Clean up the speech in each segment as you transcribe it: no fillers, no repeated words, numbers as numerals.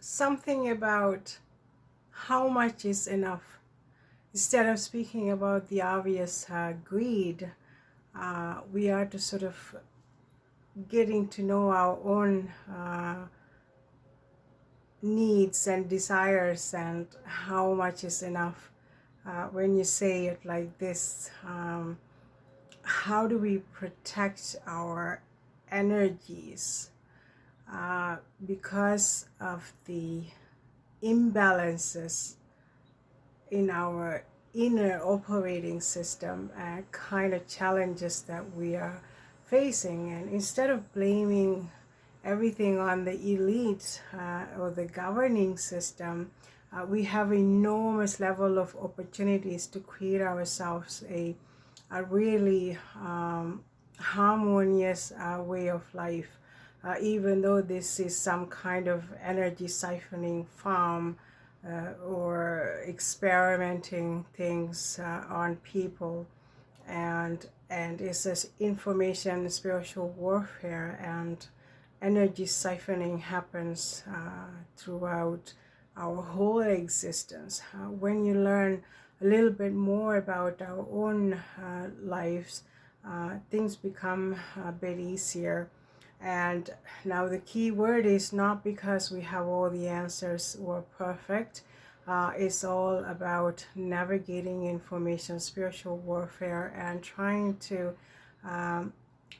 something about how much is enough. Instead of speaking about the obvious greed, we are to sort of getting to know our own needs and desires and how much is enough. When you say it like this, how do we protect our energies because of the imbalances in our inner operating system and kind of challenges that we are facing? And instead of blaming everything on the elite or the governing system, we have enormous level of opportunities to create ourselves a really harmonious way of life. Even though this is some kind of energy siphoning farm or experimenting things on people, and it's this information spiritual warfare, and energy siphoning happens throughout our whole existence. When you learn a little bit more about our own lives, things become a bit easier. And now the key word is not because we have all the answers or perfect. It's all about navigating information spiritual warfare and trying to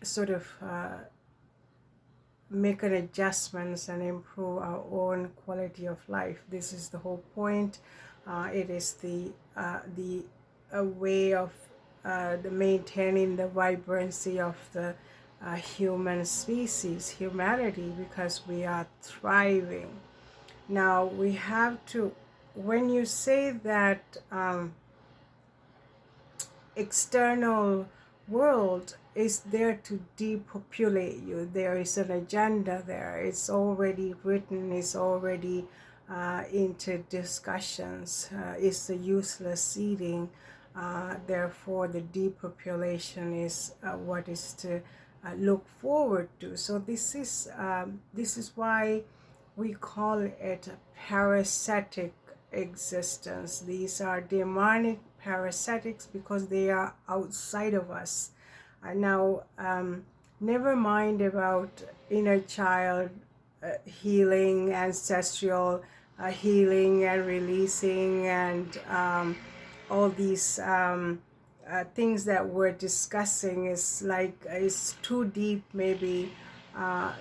sort of make an adjustments and improve our own quality of life. This is the whole point. It is the way of the maintaining the vibrancy of the human species, humanity, because we are thriving. Now we have to, when you say that external world is there to depopulate you, there is an agenda there, it's already written, it's already into discussions, it's a useless seeding, therefore the depopulation is what is to look forward to. So this is why we call it a parasitic existence. These are demonic parasitics because they are outside of us. Now, never mind about inner child healing, ancestral healing and releasing, and all these things that we're discussing is like, it's too deep maybe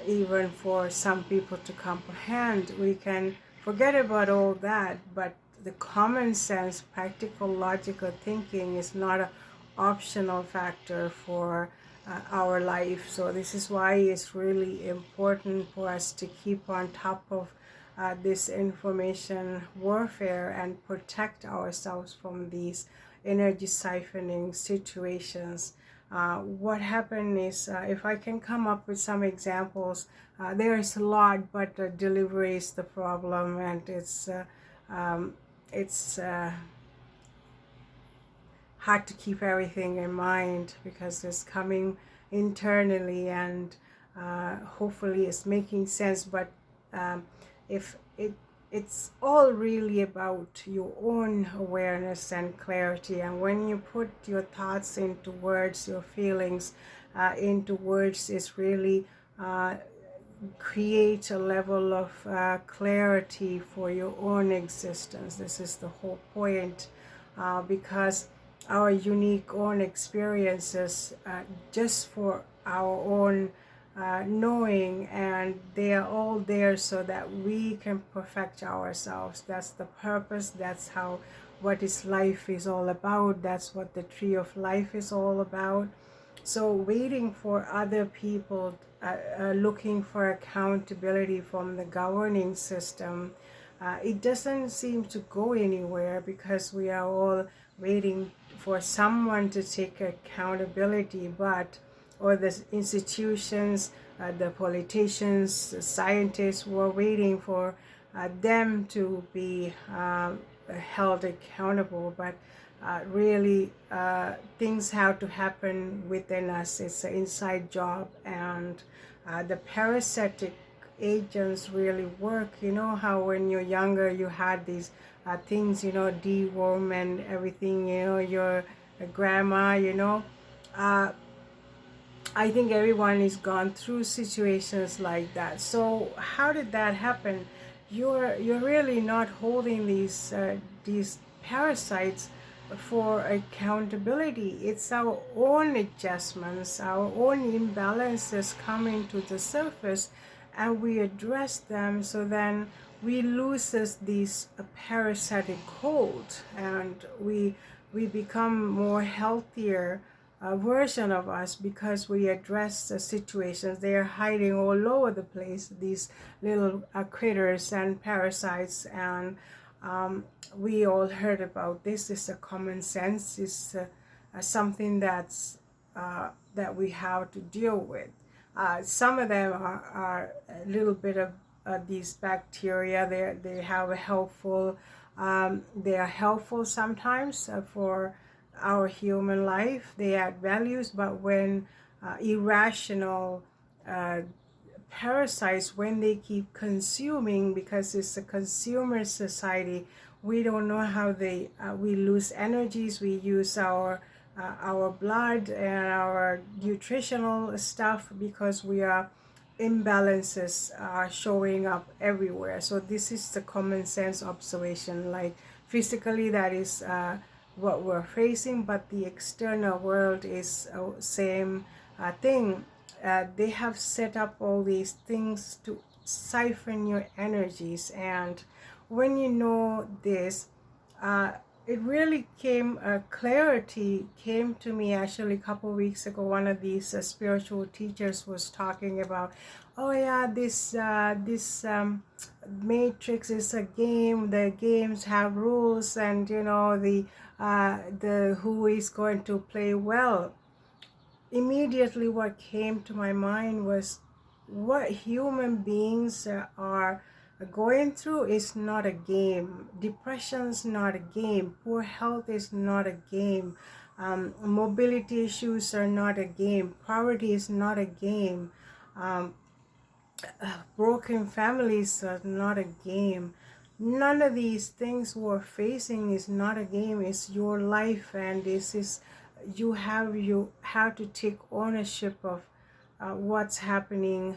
even for some people to comprehend. We can forget about all that, but the common sense, practical, logical thinking is not an optional factor for our life. So this is why it's really important for us to keep on top of this information warfare and protect ourselves from these energy siphoning situations. What happened is, if I can come up with some examples, there is a lot, but delivery is the problem, and it's hard to keep everything in mind because it's coming internally, and hopefully it's making sense. But if it's all really about your own awareness and clarity, and when you put your thoughts into words, your feelings into words, it's really create a level of clarity for your own existence. This is the whole point, because our unique own experiences, just for our own knowing, and they are all there so that we can perfect ourselves. That's the purpose. That's how what is life is all about. That's what the tree of life is all about. So waiting for other people, looking for accountability from the governing system, it doesn't seem to go anywhere, because we are all waiting for someone to take accountability, or the institutions, the politicians, the scientists were waiting for them to be held accountable. But really, things have to happen within us. It's an inside job, and the parasitic agents really work. You know how when you're younger you had these things, deworm and everything, your grandma, uh, I think everyone is gone through situations like that. So how did that happen? You're really not holding these parasites for accountability. It's our own adjustments, our own imbalances coming to the surface, and we address them. So then we loses these parasitic hold, and we become more healthier version of us because we address the situations. They are hiding all over the place, these little critters and parasites, and we all heard about this. It's a common sense. It's something that we have to deal with. Some of them are a little bit of these bacteria. They have a helpful. They are helpful sometimes for our human life. They add values, but when irrational uh, parasites, when they keep consuming, because it's a consumer society, we don't know how we lose energies. We use our blood and our nutritional stuff because we are imbalances showing up everywhere. So this is the common sense observation. Like physically, that is what we're facing, but the external world is same thing. They have set up all these things to siphon your energies, and when you know this, uh, it really clarity came to me actually a couple weeks ago. One of these spiritual teachers was talking about, oh yeah, this matrix is a game. The games have rules, and the who is going to play well. Immediately what came to my mind was what human beings are going through is not a game. Depression is not a game. Poor health is not a game. Mobility issues are not a game. Poverty is not a game. Um, Broken families are not a game. None of these things we're facing is not a game. It's your life, and this is you have to take ownership of what's happening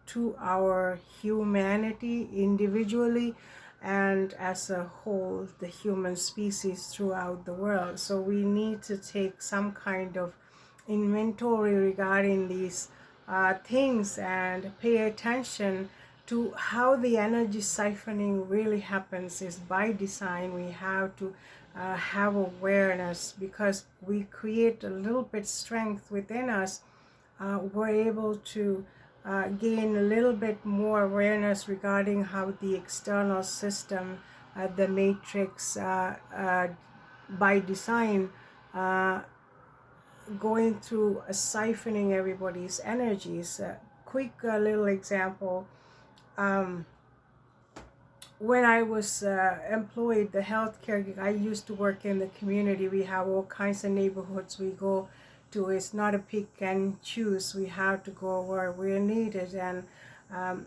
to our humanity individually and as a whole, the human species throughout the world. So we need to take some kind of inventory regarding these things and pay attention to how the energy siphoning really happens. Is by design. We have to have awareness, because we create a little bit strength within us. We're able to gain a little bit more awareness regarding how the external system, the matrix by design, uh, going through siphoning everybody's energies. Quick little example. Um, when I was employed, the healthcare gig, I used to work in the community. We have all kinds of neighborhoods we go to. It's not a pick and choose. We have to go where we're needed. And um,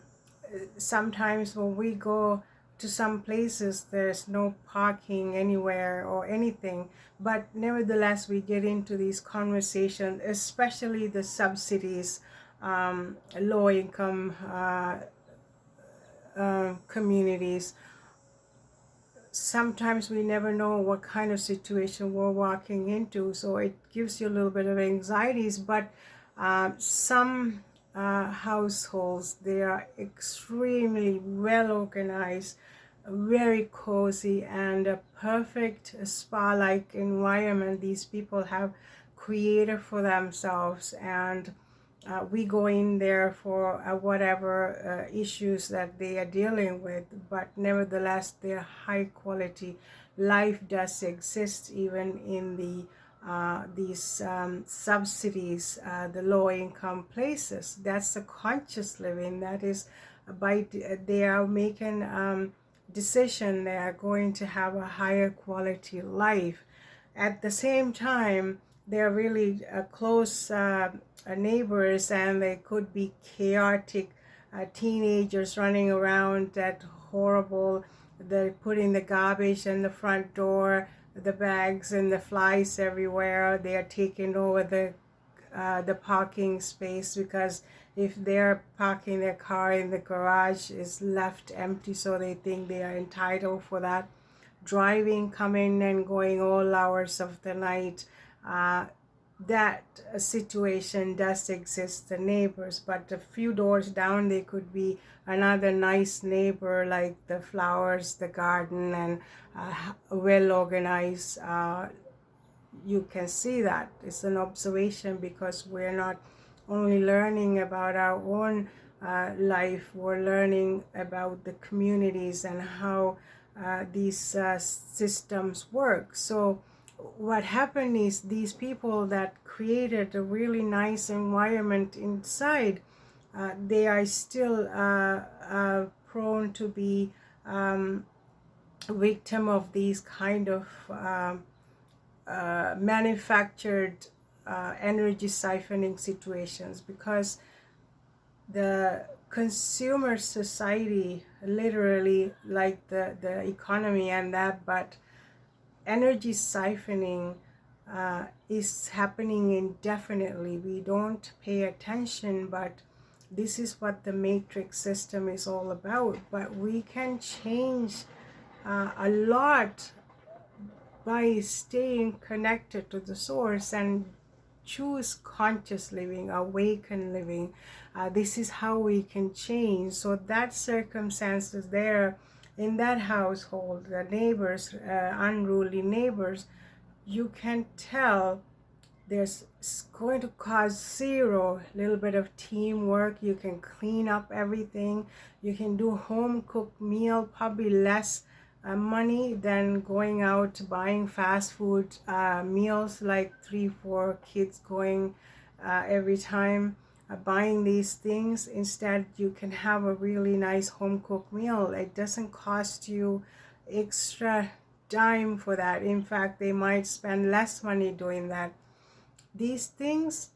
sometimes when we go to some places, there's no parking anywhere or anything. But nevertheless, we get into these conversations, especially the subsidies, low income communities. Sometimes we never know what kind of situation we're walking into, so it gives you a little bit of anxieties. But some households, they are extremely well organized, very cozy, and a perfect spa-like environment these people have created for themselves. And we go in there for whatever issues that they are dealing with, but nevertheless their high quality life does exist even in these subsidies, the low income places. That's the conscious living. That is they are making decision. They are going to have a higher quality life. At the same time, they're really close neighbors, and they could be chaotic teenagers running around that horrible, they're putting the garbage in the front door, the bags and the flies everywhere. They are taking over the parking space, because if they're parking their car in the garage is left empty, so they think they are entitled for that. Driving, coming and going all hours of the night. That situation does exist, the neighbors, but a few doors down there could be another nice neighbor, like the flowers, the garden, and well organized. You can see that it's an observation, because we're not only learning about our own life, we're learning about the communities and how these systems work. So what happened is, these people that created a really nice environment inside, they are still prone to be victim of these kind of manufactured energy siphoning situations, because the consumer society, literally like the economy and that, but energy siphoning is happening indefinitely. We don't pay attention, but this is what the matrix system is all about. But we can change a lot by staying connected to the source and choose conscious living, awakened living. This is how we can change. So that circumstances there in that household, the neighbors, unruly neighbors, you can tell there's going to cause zero, little bit of teamwork. You can clean up everything. You can do home cooked meal, probably less money than going out buying fast food meals, like 3-4 kids going every time buying these things. Instead, you can have a really nice home cooked meal. It doesn't cost you extra dime for that. In fact, they might spend less money doing that. These things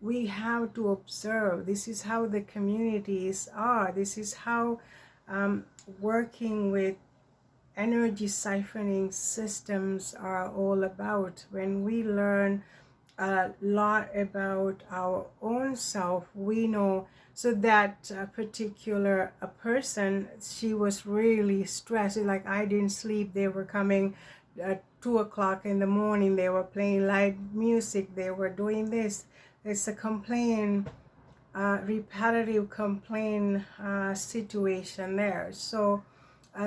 we have to observe. This is how the communities are. This is how working with energy siphoning systems are all about. When we learn a lot about our own self, we know. So that particular person, she was really stressed, like, I didn't sleep. They were coming at 2 o'clock in the morning, they were playing light music, they were doing this. It's a complaint, repetitive complaint situation there. So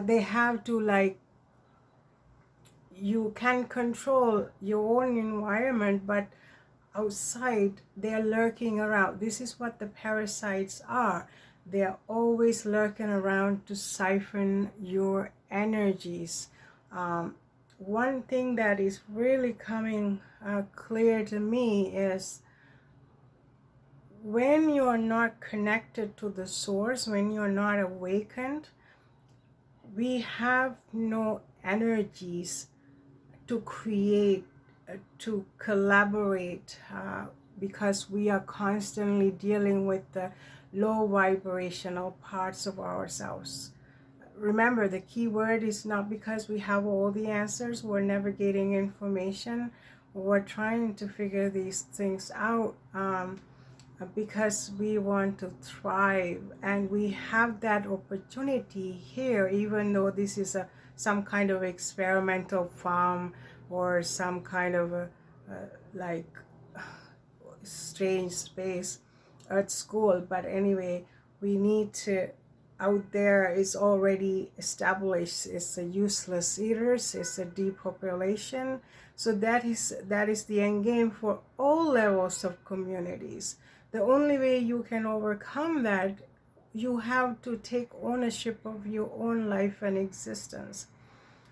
they have to, like, you can control your own environment, but outside they're lurking around. This is what the parasites are. They're always lurking around to siphon your energies. One thing that is really coming clear to me is, when you're not connected to the source, when you're not awakened, we have no energies to create, to collaborate, because we are constantly dealing with the low vibrational parts of ourselves. Remember, the key word is not because we have all the answers. We're never getting information. We're trying to figure these things out because we want to thrive, and we have that opportunity here, even though this is some kind of experimental farm or some kind of like strange space at school. But anyway, we need to, out there is already established, it's a useless eaters, it's a depopulation. So that is the end game for all levels of communities. The only way you can overcome that, you have to take ownership of your own life and existence.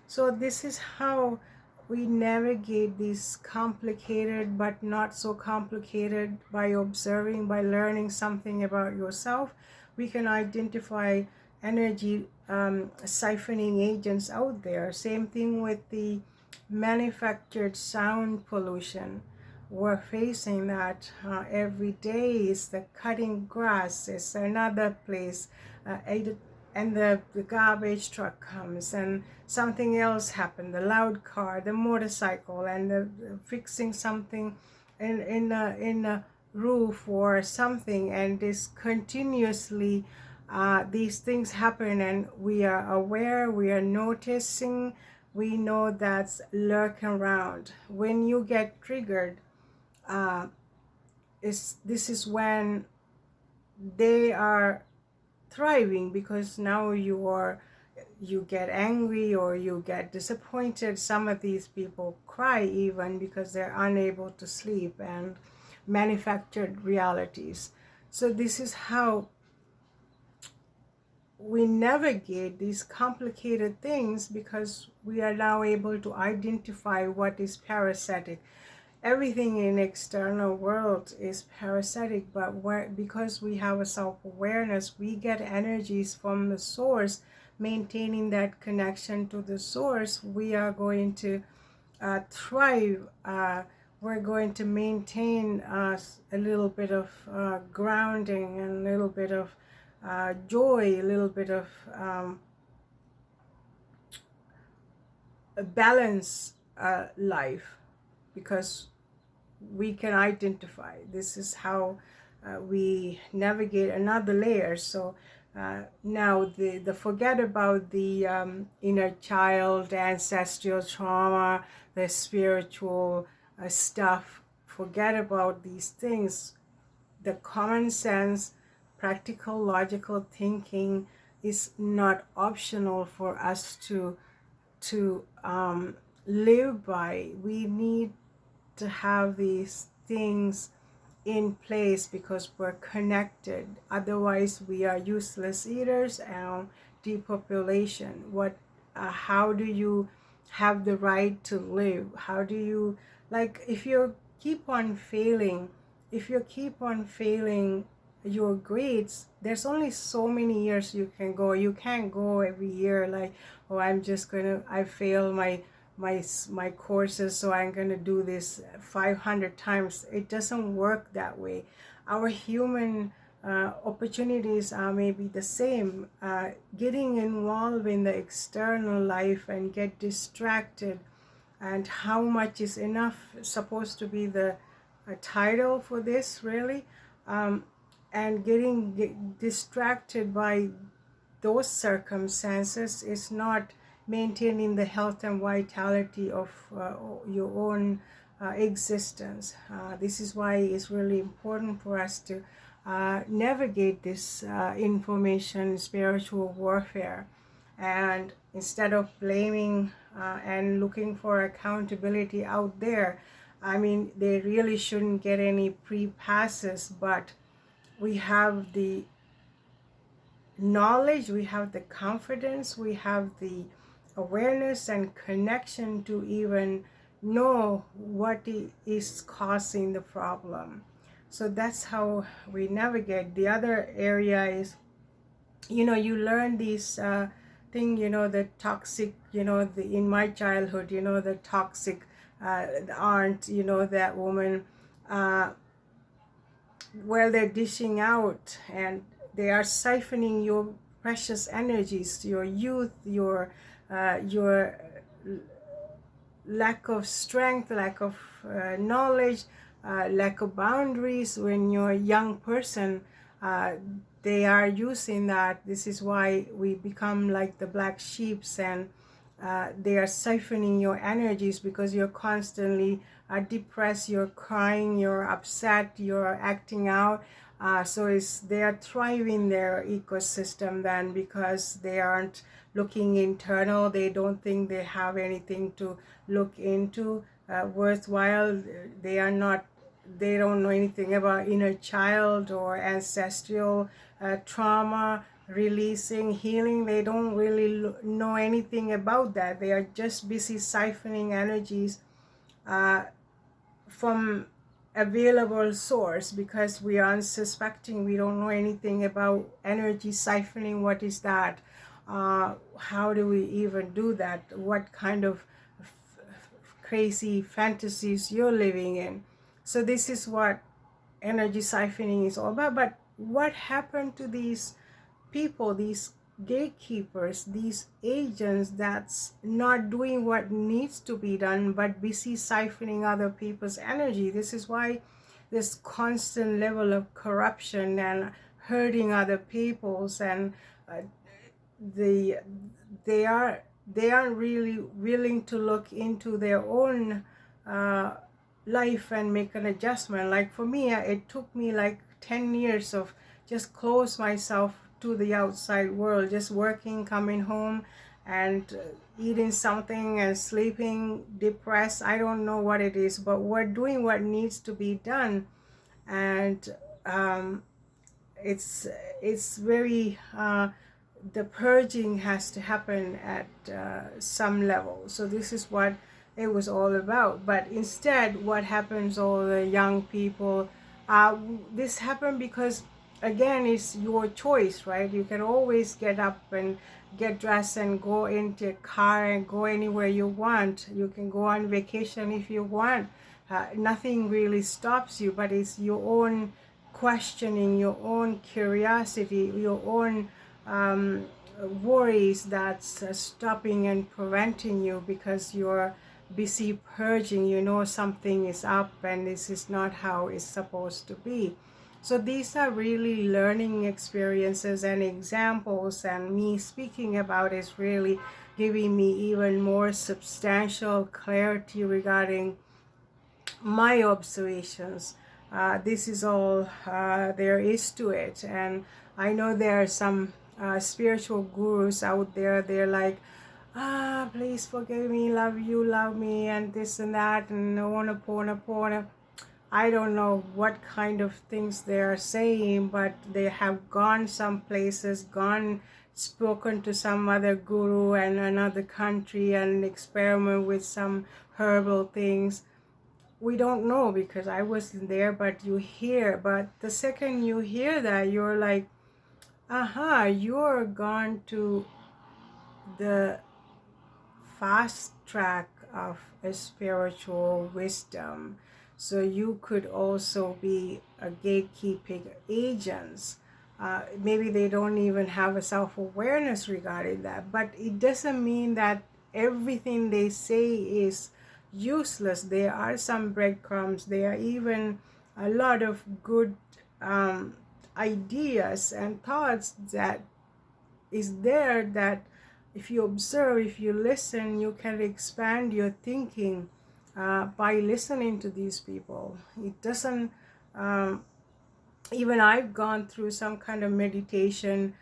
So this is how we navigate these complicated but not so complicated. By observing, by learning something about yourself, we can identify energy siphoning agents out there. Same thing with the manufactured sound pollution. we're facing that every day. Is the cutting grass, is another place, and the garbage truck comes and something else happened, the loud car, the motorcycle, and the fixing something in a roof or something, and this continuously these things happen, and we are aware, we are noticing, we know that's lurking around. When you get triggered, this is when they are thriving, because now you get angry or you get disappointed. Some of these people cry even because they're unable to sleep, and manufactured realities. So this is how we navigate these complicated things, because we are now able to identify what is parasitic. Everything in external world is parasitic, but because we have a self-awareness, we get energies from the source. Maintaining that connection to the source, we are going to thrive. We're going to maintain a little bit of grounding, and a little bit of joy, a little bit of a balanced life, because we can identify. This is how we navigate another layer. So now the forget about the inner child, ancestral trauma, the spiritual stuff. Forget about these things. The common sense, practical, logical thinking is not optional for us to live by. We need to have these things in place, because we're connected. Otherwise, we are useless eaters and depopulation. How do you have the right to live? How do you, like, if you keep on failing, your grades, there's only so many years you can go. You can't go every year like, oh, I fail my courses, so I'm gonna do this 500 times. It doesn't work that way. Our human opportunities are maybe the same. Getting involved in the external life and get distracted, and how much is enough supposed to be the title for this, really. And getting distracted by those circumstances is not maintaining the health and vitality of your own existence. This is why it's really important for us to navigate this information spiritual warfare, and instead of blaming and looking for accountability out there. I mean, they really shouldn't get any pre-passes, but we have the knowledge, we have the confidence, we have the awareness and connection to even know what is causing the problem. So that's how we navigate. The other area is, you learn these thing, the toxic, in my childhood, the toxic aunt, that woman, where they're dishing out, and they are siphoning your precious energies, your youth, your lack of strength, lack of knowledge, lack of boundaries. When you're a young person, they are using that. This is why we become like the black sheeps, and they are siphoning your energies, because you're constantly depressed, you're crying, you're upset, you're acting out. So they are thriving their ecosystem then, because they aren't looking internal. They don't think they have anything to look into worthwhile. They don't know anything about inner child or ancestral trauma, releasing, healing. They don't really know anything about that. They are just busy siphoning energies from available source, because we are unsuspecting. We don't know anything about energy siphoning. What is that? How do we even do that? What kind of crazy fantasies you're living in? So this is what energy siphoning is all about. But what happened to these people, these gatekeepers, these agents that's not doing what needs to be done but busy siphoning other people's energy? This is why this constant level of corruption and hurting other people's, and uh, the they are they aren't really willing to look into their own uh, life and make an adjustment. Like for me, it took me like 10 years of just close myself to the outside world, just working, coming home, and eating something and sleeping depressed. I don't know what it is, but we're doing what needs to be done. And um, it's it's very the purging has to happen at some level. So this is what it was all about. But instead, what happens, all the young people, this happened because, again, it's your choice, right? You can always get up and get dressed and go into a car and go anywhere you want. You can go on vacation if you want. Nothing really stops you, but it's your own questioning, your own curiosity, your own worries that's stopping and preventing you, because you're busy purging. You know something is up and this is not how it's supposed to be. So these are really learning experiences and examples, and me speaking about is really giving me even more substantial clarity regarding my observations. This is all there is to it. And I know there are some spiritual gurus out there. They're like, please forgive me, love you, love me, and this and that, and Ho'oponopono. I don't know what kind of things they are saying, but they have gone some places, gone spoken to some other guru and another country and experiment with some herbal things. We don't know because I wasn't there, but you hear. But the second you hear that, you're like, you're gone to the fast track of a spiritual wisdom. So you could also be a gatekeeping agents. Maybe they don't even have a self-awareness regarding that, but it doesn't mean that everything they say is useless. There are some breadcrumbs. There are even a lot of good ideas and thoughts that is there, that if you observe, if you listen, you can expand your thinking by listening to these people. It doesn't, even I've gone through some kind of meditation,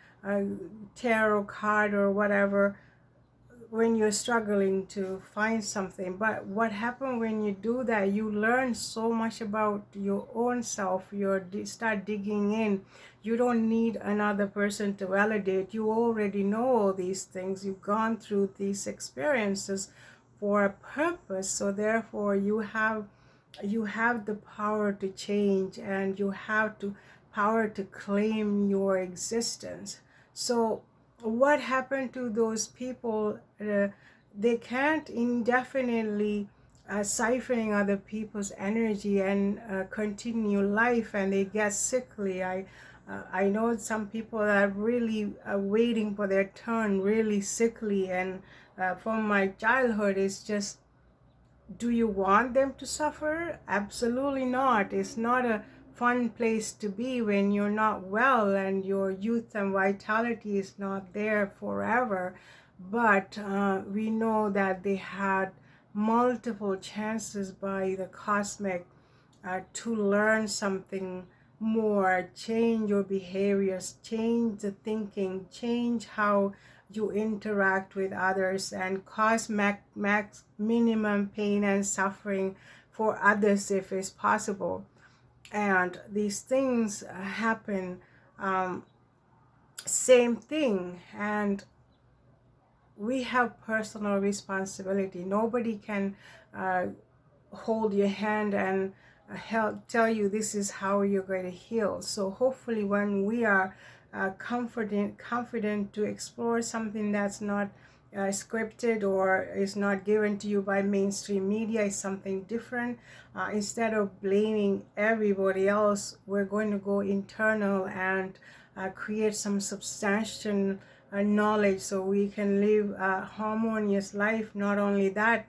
tarot card or whatever, when you're struggling to find something. But what happens when you do that, you learn so much about your own self. You start digging in. You don't need another person to validate. You already know all these things. You've gone through these experiences for a purpose. So therefore you have the power to change, and you have the power to claim your existence. So what happened to those people? They can't indefinitely siphoning other people's energy and continue life, and they get sickly. I know some people are really waiting for their turn, really sickly, and from my childhood, it's just, do you want them to suffer? Absolutely not. It's not a fun place to be when you're not well and your youth and vitality is not there forever. But we know that they had multiple chances by the cosmic to learn something more, change your behaviors, change the thinking, change how you interact with others, and cause minimum pain and suffering for others if it's possible. And these things happen, same thing. And we have personal responsibility. Nobody can hold your hand and tell you this is how you're going to heal. So hopefully when we are confident to explore something that's not scripted or is not given to you by mainstream media. Is something different. Instead of blaming everybody else, we're going to go internal and create some substantial knowledge so we can live a harmonious life. Not only that,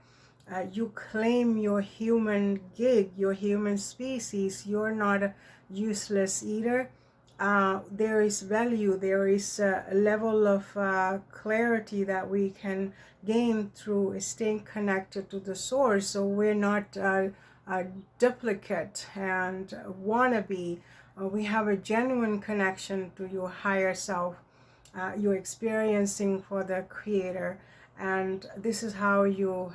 you claim your human gig, your human species. You're not a useless eater. There is value, there is a level of clarity that we can gain through staying connected to the source. So we're not a duplicate and wannabe. We have a genuine connection to your higher self. You're experiencing for the creator, and this is how you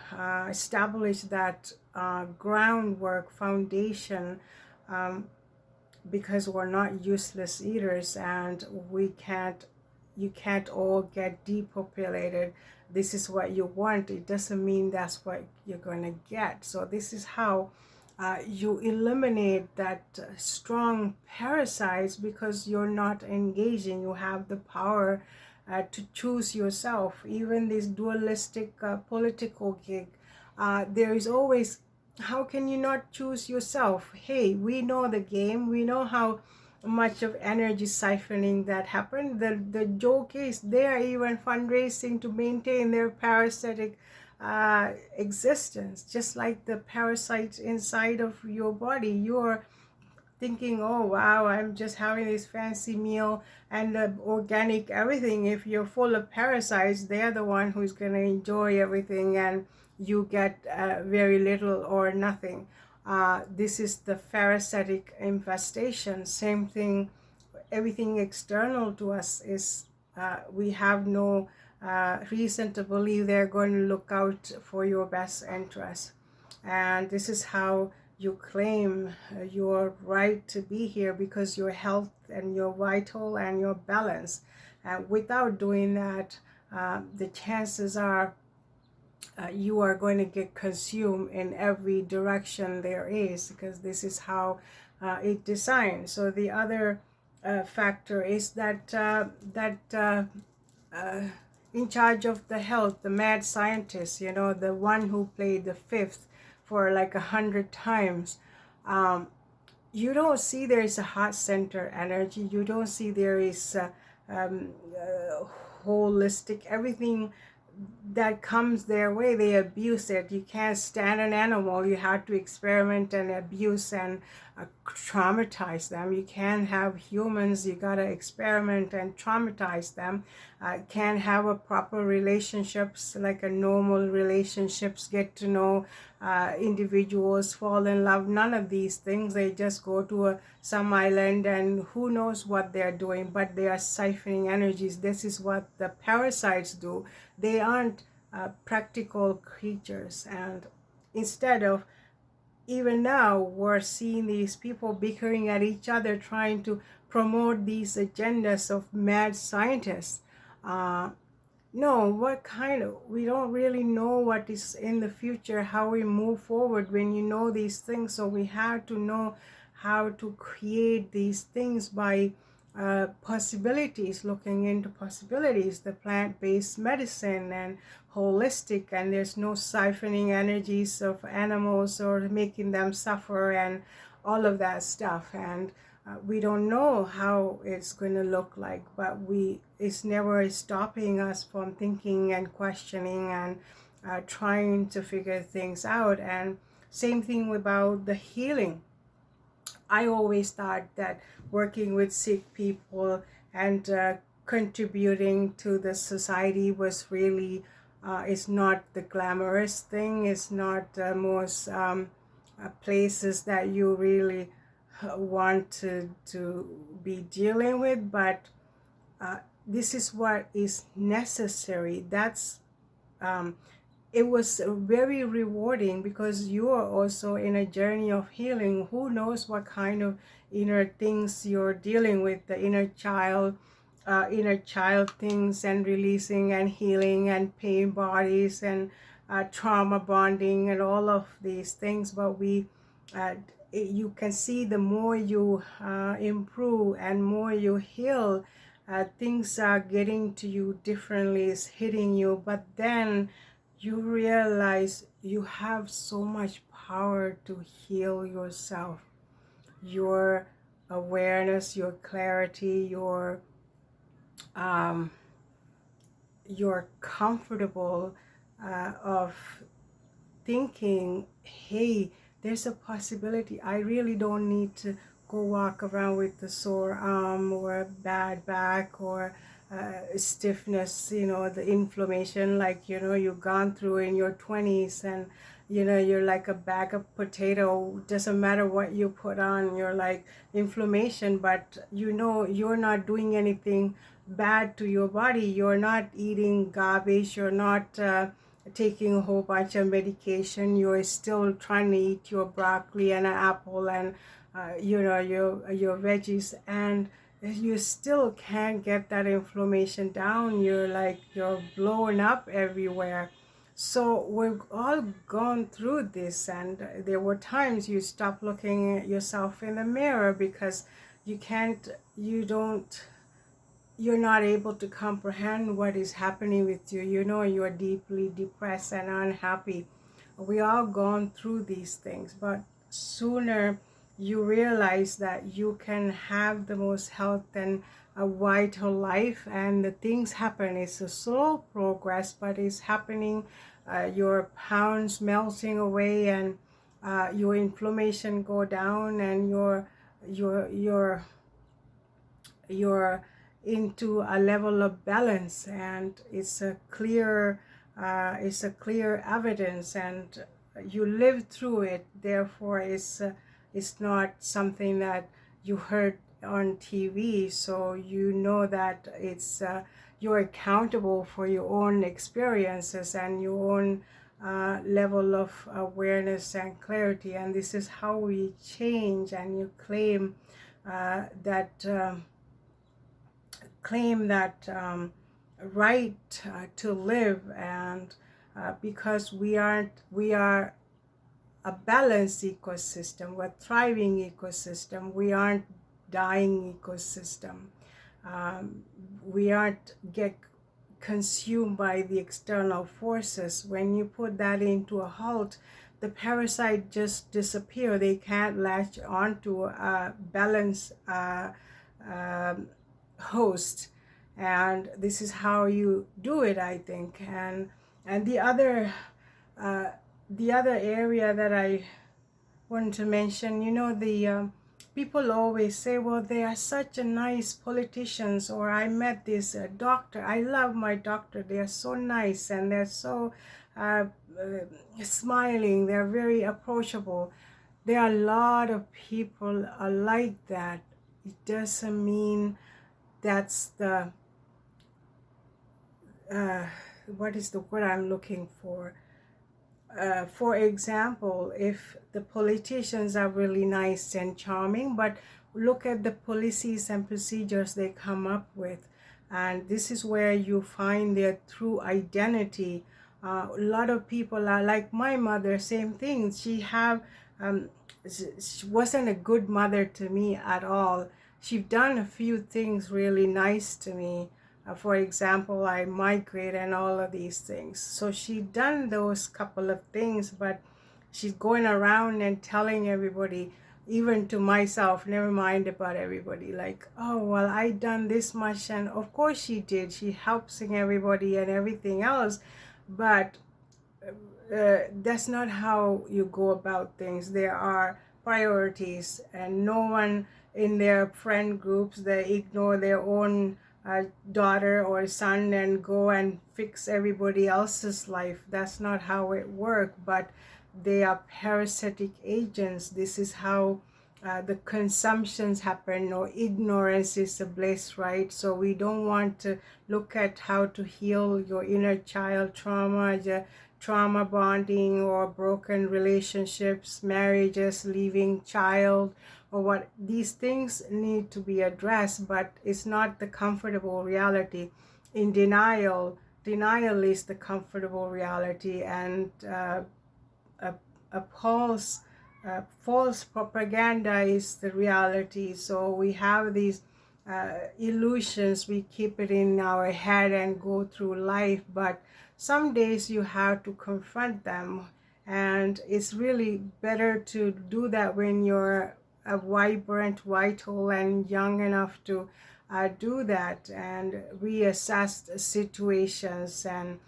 establish that groundwork foundation, because we're not useless eaters, and you can't all get depopulated. This is what you want. It doesn't mean that's what you're going to get. So this is how you eliminate that strong parasites, because you're not engaging. You have the power to choose yourself. Even this dualistic political gig, there is always, how can you not choose yourself? Hey, we know the game. We know how much of energy siphoning that happened. The joke is they are even fundraising to maintain their parasitic existence, just like the parasites inside of your body. You're thinking, oh wow, I'm just having this fancy meal and organic everything. If you're full of parasites, they're the one who's going to enjoy everything, and you get very little or nothing. This is the parasitic infestation. Same thing, everything external to us is, we have no reason to believe they're going to look out for your best interest. And this is how you claim your right to be here, because your health and your vital and your balance. Without doing that, the chances are you are going to get consumed in every direction there is, because this is how it designed. So the other factor is that in charge of the health, the mad scientist, you know, the one who played the fifth for like 100 times. You don't see there is a heart center energy. You don't see there is holistic everything that comes their way. They abuse it. You can't stand an animal. You have to experiment and abuse and traumatize them. You can't have humans. You gotta experiment and traumatize them. Can't have a proper relationships, like a normal relationships, get to know individuals, fall in love. None of these things. They just go to some island and who knows what they're doing, but they are siphoning energies. This is what the parasites do. They aren't practical creatures, and instead of, even now we're seeing these people bickering at each other, trying to promote these agendas of mad scientists. No, what kind of, we don't really know what is in the future, how we move forward when you know these things. So we have to know how to create these things by possibilities, looking into possibilities, the plant-based medicine and holistic, and there's no siphoning energies of animals or making them suffer and all of that stuff. And we don't know how it's going to look like, but it's never stopping us from thinking and questioning and trying to figure things out. And same thing about the healing. I always thought that working with sick people and contributing to the society was really, it's not the glamorous thing. It's not the most places that you really want to be dealing with, but this is what is necessary. That's it was very rewarding, because you are also in a journey of healing. Who knows what kind of inner things you're dealing with, the inner child things, and releasing and healing and pain bodies and trauma bonding and all of these things. But you can see the more you improve and more you heal, things are getting to you differently, is hitting you, but then you realize you have so much power to heal yourself. Your awareness, your clarity, um, you're comfortable of thinking, hey, there's a possibility. I really don't need to go walk around with a sore arm or a bad back or stiffness, the inflammation, like, you've gone through in your 20s, and, you're like a bag of potato. Doesn't matter what you put on, you're like inflammation, but you're not doing anything bad to your body. You're not eating garbage. You're not taking a whole bunch of medication. You're still trying to eat your broccoli and an apple and your veggies, and you still can't get that inflammation down. You're blowing up everywhere. So we've all gone through this, and there were times you stop looking at yourself in the mirror because you're not able to comprehend what is happening with you. You're deeply depressed and unhappy. We all gone through these things, but sooner you realize that you can have the most health and a vital life, and the things happen. It's a slow progress, but it's happening. Your pounds melting away, and your inflammation go down, and you're into a level of balance, and it's a clear evidence, and you live through it. Therefore it's not something that you heard on TV, so you know that you're accountable for your own experiences and your own level of awareness and clarity. And this is how we change, and you claim that right to live, and because we are a balanced ecosystem, we're a thriving ecosystem, we aren't dying ecosystem. We aren't get consumed by the external forces. When you put that into a halt, the parasite just disappear. They can't latch onto a balanced host, and this is how you do it, I think. And the other area that I wanted to mention, the people always say, well, they are such a nice politicians, or I met this doctor. I love my doctor. They are so nice, and they're so smiling. They're very approachable. There are a lot of people are like that. It doesn't mean that's the what is the word I'm looking for? For example, if the politicians are really nice and charming, but look at the policies and procedures they come up with, and this is where you find their true identity. A lot of people are like my mother, same thing. She wasn't a good mother to me at all. She's done a few things really nice to me. For example, I migrate and all of these things. So she done those couple of things, but she's going around and telling everybody, even to myself, never mind about everybody, like, oh, well, I done this much. And of course she did. She helping everybody and everything else. But that's not how you go about things. There are priorities, and no one in their friend groups, they ignore their own daughter or son and go and fix everybody else's life. That's not how it works, but they are parasitic agents. This is how the consumptions happen, or ignorance is a bliss, right? So we don't want to look at how to heal your inner child trauma bonding, or broken relationships, marriages, leaving child, or what. These things need to be addressed, but it's not the comfortable reality. In denial is the comfortable reality, and a false propaganda is the reality. So we have these illusions. We keep it in our head and go through life, but some days you have to confront them, and it's really better to do that when you're a vibrant, vital, and young enough to do that and reassess the situations, and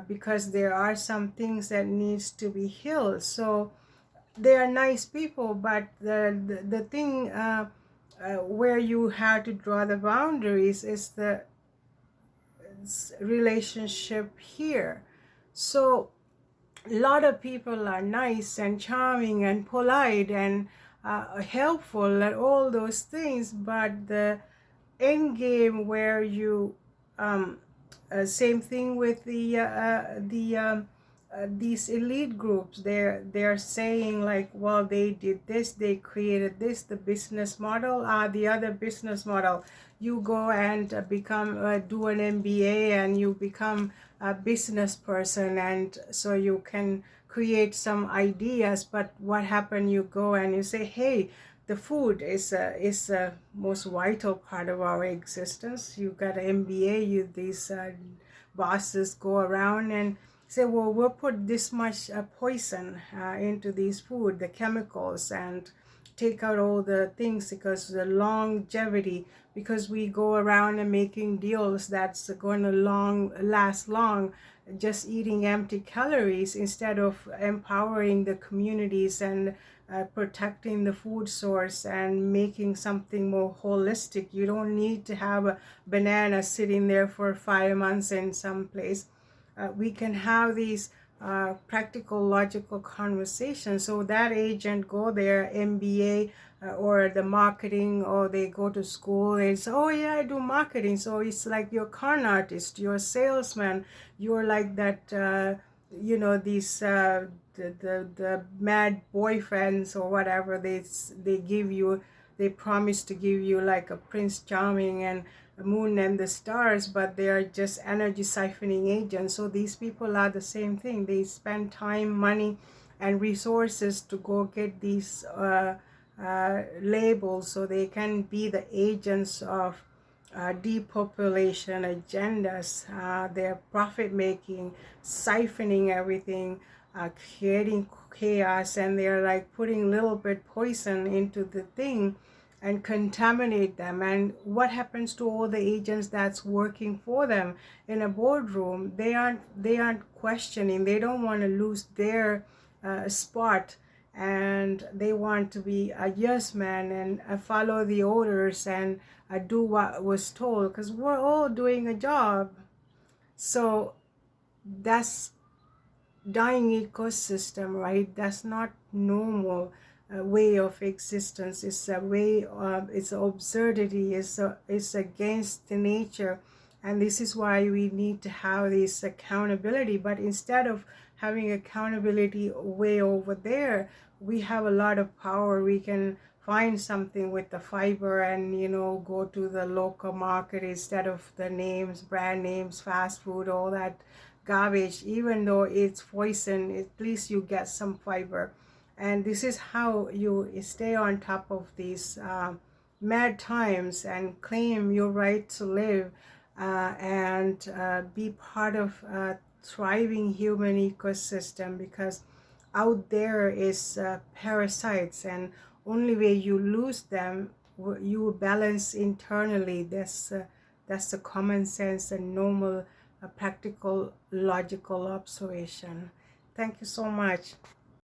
because there are some things that needs to be healed. So they are nice people, but the thing where you have to draw the boundaries is the relationship here. So a lot of people are nice and charming and polite and helpful and all those things, but the end game where you same thing with these elite groups. They're saying like, well, they did this, they created this, the business model, the other business model. You go and become do an MBA and you become a business person, and so you can create some ideas. But what happened? You go and you say, hey, the food is a most vital part of our existence. You got an MBA, you these bosses go around and say, well, we'll put this much poison into these food, the chemicals, and take out all the things because the longevity, because we go around and making deals that's going to last long, just eating empty calories instead of empowering the communities and protecting the food source and making something more holistic. You don't need to have a banana sitting there for 5 months in some place. We can have these practical, logical conversations. So that agent go there, MBA or the marketing, or they go to school. They say, oh yeah, I do marketing. So it's like you're a con artist, you're a salesman, you're like that. These the mad boyfriends or whatever they give you. They promise to give you like a Prince Charming and the moon and the stars, but they are just energy siphoning agents. So these people are the same thing. They spend time, money, and resources to go get these labels so they can be the agents of depopulation agendas. They're profit making, siphoning everything, creating chaos, and they're like putting little bit poison into the thing and contaminate them. And what happens to all the agents that's working for them in a boardroom? They aren't questioning. They don't want to lose their spot, and they want to be a yes man and follow the orders and do what was told, because we're all doing a job. So that's dying ecosystem, right? That's not normal way of existence. It's a way of, it's an absurdity. It's against the nature, and this is why we need to have this accountability. But instead of having accountability way over there, we have a lot of power. We can find something with the fiber and go to the local market instead of the names, brand names, fast food, all that garbage. Even though it's poison, at least you get some fiber. And this is how you stay on top of these mad times and claim your right to live and be part of a thriving human ecosystem, because out there is parasites, and only way you lose them, you balance internally. That's the common sense and normal practical logical observation. Thank you so much.